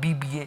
BBA,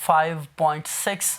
5.6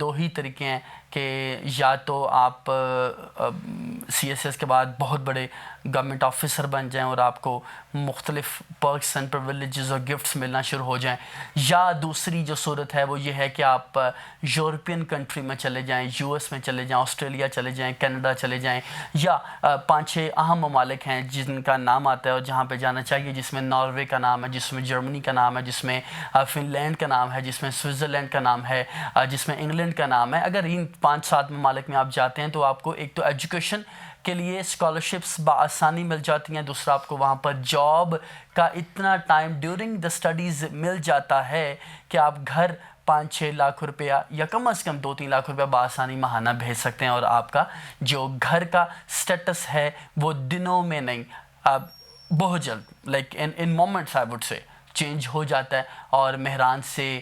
دو ہی طریقے ہیں کہ یا تو آپ سی ایس ایس کے بعد بہت بڑے گورنمنٹ آفیسر بن جائیں اور آپ کو مختلف پرکس اینڈ پریویلیجز اور گفٹس ملنا شروع ہو جائیں، یا دوسری جو صورت ہے وہ یہ ہے کہ آپ یورپین کنٹری میں چلے جائیں، یو ایس میں چلے جائیں، آسٹریلیا چلے جائیں، کینیڈا چلے جائیں، یا 5-6 اہم ممالک ہیں جن کا نام آتا ہے اور جہاں پہ جانا چاہیے، جس میں ناروے کا نام ہے، جس میں جرمنی کا نام ہے، جس میں فن لینڈ کا نام ہے، جس میں سوئٹزرلینڈ کا نام ہے، جس میں انگلینڈ کا نام ہے۔ اگر ان 5-7 ممالک میں آپ جاتے ہیں تو آپ کو ایک تو ایجوکیشن کے لیے اسکالرشپس بآسانی مل جاتی ہیں، دوسرا آپ کو وہاں پر جاب کا اتنا ٹائم ڈیورنگ دا اسٹڈیز مل جاتا ہے کہ آپ گھر 5-6 لاکھ روپیہ یا کم از کم 2-3 لاکھ روپیہ بآسانی ماہانہ بھیج سکتے ہیں، اور آپ کا جو گھر کا سٹیٹس ہے وہ دنوں میں نہیں بہت جلد like in moments I would say change ہو جاتا ہے، اور مہران سے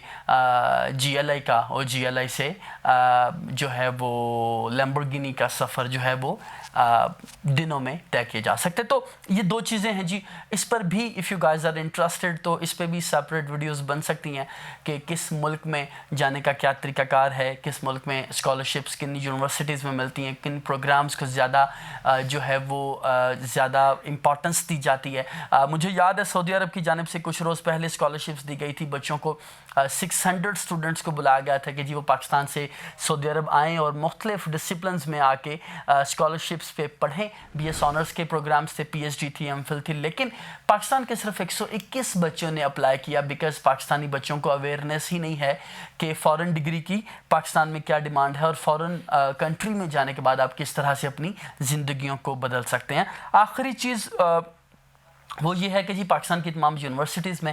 جی ایل آئی کا اور جی ایل آئی سے جو ہے وہ لیمبورگینی کا سفر جو ہے وہ دنوں میں طے کیے جا سکتے۔ تو یہ دو چیزیں ہیں جی، اس پر بھی if you guys are interested تو اس پہ بھی سیپریٹ ویڈیوز بن سکتی ہیں کہ کس ملک میں جانے کا کیا طریقہ کار ہے، کس ملک میں اسکالرشپس کن یونیورسٹیز میں ملتی ہیں، کن پروگرامز کو زیادہ جو ہے وہ زیادہ امپورٹنس دی جاتی ہے۔ مجھے یاد ہے سعودی عرب کی جانب سے کچھ روز پہلے اسکالرشپس دی گئی تھی بچوں کو، 600 اسٹوڈنٹس کو بلایا گیا تھا کہ جی وہ پاکستان سے سعودی عرب آئیں اور مختلف ڈسپلنز میں آ کے اسکالرشپس پہ پڑھیں۔ بی ایس آنرس کے پروگرامز تھے، پی ایچ ڈی تھی، ایم فل تھی، لیکن پاکستان کے صرف 121 بچوں نے اپلائی کیا بیکاز پاکستانی بچوں کو اویئرنیس ہی نہیں ہے کہ فورن ڈگری کی پاکستان میں کیا ڈیمانڈ ہے اور فورن کنٹری میں جانے کے بعد آپ کس طرح سے اپنی زندگیوں کو بدل سکتے ہیں۔ آخری چیز وہ یہ ہے کہ جی پاکستان کی تمام یونیورسٹیز میں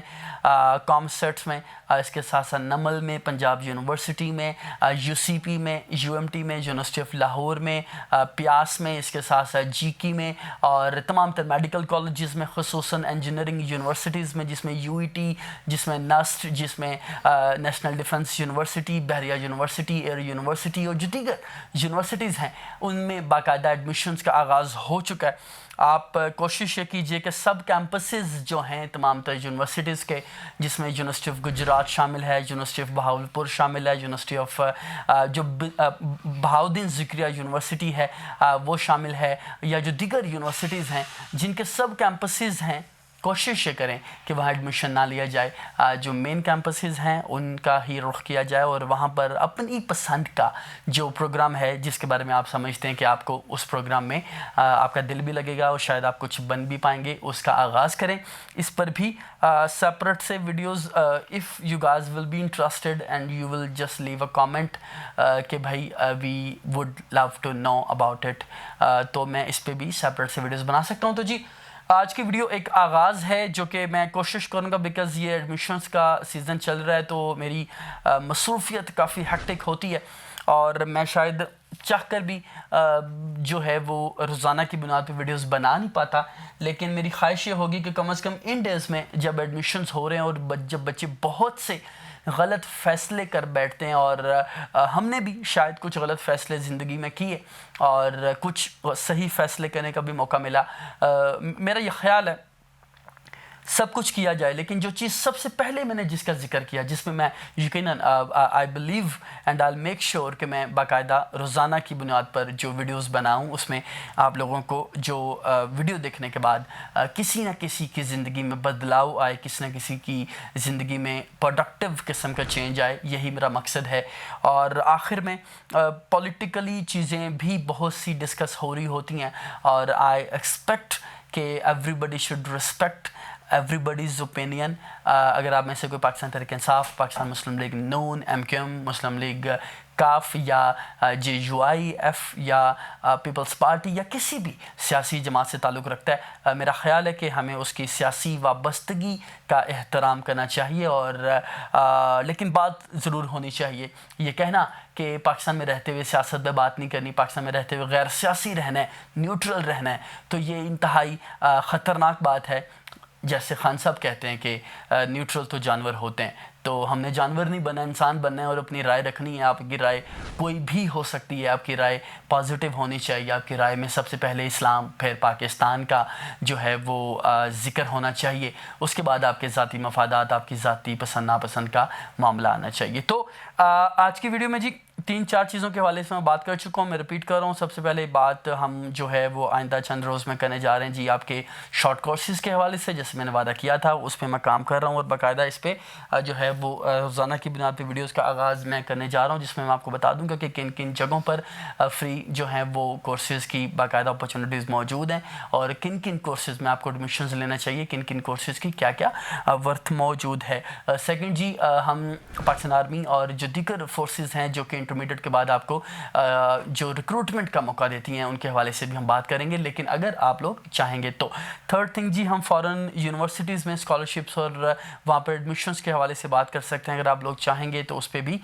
کامسرٹس میں، اس کے ساتھ ساتھ نمل میں، پنجاب یونیورسٹی میں، یو سی پی میں، یو ایم ٹی میں، یونیورسٹی آف لاہور میں، پیاس میں، اس کے ساتھ ساتھ جی کی میں، اور تمام تر میڈیکل کالجز میں، خصوصاً انجینئرنگ یونیورسٹیز میں جس میں یو ای ٹی، جس میں نسٹ، جس میں نیشنل ڈیفنس یونیورسٹی، بحریہ یونیورسٹی، ایئر یونیورسٹی اور جو دیگر یونیورسٹیز ہیں ان میں باقاعدہ ایڈمیشنز کا آغاز ہو چکا ہے۔ آپ کوشش یہ کیجئے کہ سب کیمپسز جو ہیں تمام تر یونیورسٹیز کے، جس میں یونیورسٹی آف گجرات شامل ہے، یونیورسٹی آف بہاولپور شامل ہے، یونیورسٹی آف جو بہاؤدین ذکریہ یونیورسٹی ہے وہ شامل ہے، یا جو دیگر یونیورسٹیز ہیں جن کے سب کیمپسز ہیں، کوشش یہ کریں کہ وہاں ایڈمیشن نہ لیا جائے، جو مین کیمپسز ہیں ان کا ہی رخ کیا جائے اور وہاں پر اپنی پسند کا جو پروگرام ہے جس کے بارے میں آپ سمجھتے ہیں کہ آپ کو اس پروگرام میں آپ کا دل بھی لگے گا اور شاید آپ کچھ بن بھی پائیں گے، اس کا آغاز کریں۔ اس پر بھی سیپریٹ سے videos if you guys will be interested and you will just leave a comment کہ بھائی we would love to know about it, تو میں اس پہ بھی سیپریٹ سے ویڈیوز بنا سکتا ہوں۔ تو جی آج کی ویڈیو ایک آغاز ہے جو کہ میں کوشش کروں گا بیکاز یہ ایڈمیشنز کا سیزن چل رہا ہے تو میری مصروفیت کافی ہیکٹک ہوتی ہے اور میں شاید چاہ کر بھی جو ہے وہ روزانہ کی بنیاد پہ ویڈیوز بنا نہیں پاتا، لیکن میری خواہش یہ ہوگی کہ کم از کم ان ڈیز میں جب ایڈمیشنز ہو رہے ہیں اور جب بچے بہت سے غلط فیصلے کر بیٹھتے ہیں، اور ہم نے بھی شاید کچھ غلط فیصلے زندگی میں کیے اور کچھ صحیح فیصلے کرنے کا بھی موقع ملا، میرا یہ خیال ہے سب کچھ کیا جائے، لیکن جو چیز سب سے پہلے میں نے جس کا ذکر کیا، جس میں میں یقیناً I believe and I make sure کہ میں باقاعدہ روزانہ کی بنیاد پر جو ویڈیوز بناؤں اس میں آپ لوگوں کو جو ویڈیو دیکھنے کے بعد کسی نہ کسی کی زندگی میں بدلاؤ آئے، کسی نہ کسی کی زندگی میں پروڈکٹیو قسم کا چینج آئے، یہی میرا مقصد ہے۔ اور آخر میں پولیٹیکلی چیزیں بھی بہت سی ڈسکس ہو رہی ہوتی ہیں اور آئی ایکسپیکٹ کہ everybody should respect everybody's opinion. اگر آپ میں سے کوئی Pakistan Tehreek Insaf, Pakistan Muslim League Noon, M Q M, Muslim League Qaf یا جے یو آئی ایف یا پیپلز پارٹی یا کسی بھی سیاسی جماعت سے تعلق رکھتا ہے، میرا خیال ہے کہ ہمیں اس کی سیاسی وابستگی کا احترام کرنا چاہیے، اور لیکن بات ضرور ہونی چاہیے۔ یہ کہنا کہ پاکستان میں رہتے ہوئے سیاست پہ بات نہیں کرنی، پاکستان میں رہتے ہوئے غیر سیاسی رہنا ہے، نیوٹرل رہنا ہے، تو یہ انتہائی خطرناک بات ہے۔ جیسے خان صاحب کہتے ہیں کہ نیوٹرل تو جانور ہوتے ہیں، تو ہم نے جانور نہیں بننا، انسان بننا ہے اور اپنی رائے رکھنی ہے۔ آپ کی رائے کوئی بھی ہو سکتی ہے، آپ کی رائے پازیٹیو ہونی چاہیے، آپ کی رائے میں سب سے پہلے اسلام، پھر پاکستان کا جو ہے وہ ذکر ہونا چاہیے، اس کے بعد آپ کے ذاتی مفادات، آپ کی ذاتی پسند ناپسند کا معاملہ آنا چاہیے۔ تو آج کی ویڈیو میں جی تین چار چیزوں کے حوالے سے میں بات کر چکا ہوں. میں ریپیٹ کر رہا ہوں. سب سے پہلے بات ہم جو ہے وہ آئندہ چند روز میں کرنے جا رہے ہیں جی آپ کے شارٹ کورسز کے حوالے سے. جیسے میں نے وعدہ کیا تھا اس پہ میں کام کر رہا ہوں اور باقاعدہ اس پہ جو ہے وہ روزانہ کی بنا پہ ویڈیوز کا آغاز میں کرنے جا رہا ہوں، جس میں آپ کو بتا دوں گا کہ کن کن جگہوں پر فری جو ہیں وہ کورسز کی باقاعدہ اپرچونیٹیز موجود ہیں اور کن کن کورسز میں آپ کو ایڈمیشنز لینا چاہیے، کن کن کورسز کی کیا کیا ورتھ موجود ہے. سیکنڈ جی ہم پاکستان آرمی اور جو دیگر فورسز ہیں جو کہ انٹرمیڈیٹ کے بعد آپ کو جو ریکروٹمنٹ کا موقع دیتی ہیں ان کے حوالے سے بھی ہم بات کریں گے، لیکن اگر آپ لوگ چاہیں گے تو. تھرڈ تھنگ جی ہم فورن یونیورسٹیز میں اسکالرشپس اور وہاں پر ایڈمیشنس کے حوالے سے بات کر سکتے ہیں. اگر آپ لوگ چاہیں گے تو اس پہ بھی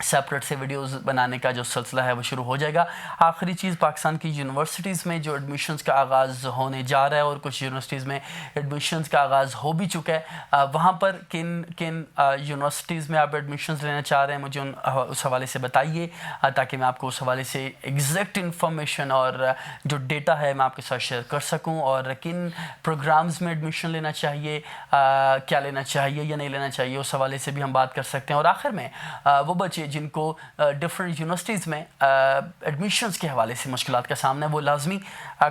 سیپریٹ سے ویڈیوز بنانے کا جو سلسلہ ہے وہ شروع ہو جائے گا. آخری چیز پاکستان کی یونیورسٹیز میں جو ایڈمیشنز کا آغاز ہونے جا رہا ہے اور کچھ یونیورسٹیز میں ایڈمیشنز کا آغاز ہو بھی چکا ہے، وہاں پر کن کن یونیورسٹیز میں آپ ایڈمیشنز لینا چاہ رہے ہیں مجھے اس حوالے سے بتائیے تاکہ میں آپ کو اس حوالے سے ایگزیکٹ انفارمیشن اور جو ڈیٹا ہے میں آپ کے ساتھ شیئر کر سکوں اور کن پروگرامز میں ایڈمیشن لینا چاہیے، کیا لینا چاہیے یا نہیں لینا چاہیے، اس حوالے سے بھی ہم بات کر سکتے ہیں. اور آخر میں وہ بچے جن کو ڈفرینٹ یونیورسٹیز میں ایڈمیشنز کے حوالے سے مشکلات کا سامنا ہے وہ لازمی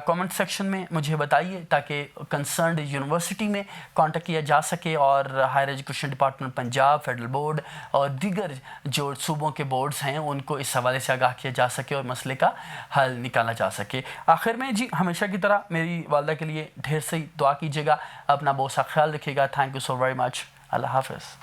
کامنٹ سیکشن میں مجھے بتائیے تاکہ کنسرنڈ یونیورسٹی میں کانٹیکٹ کیا جا سکے اور higher education department Punjab, federal board اور دیگر جو صوبوں کے بورڈز ہیں ان کو اس حوالے سے آگاہ کیا جا سکے اور مسئلے کا حل نکالا جا سکے. آخر میں جی ہمیشہ کی طرح میری والدہ کے لیے ڈھیر سی دعا کیجیے گا، اپنا بہت سا خیال رکھیے گا. Thank you so very much. اللہ حافظ.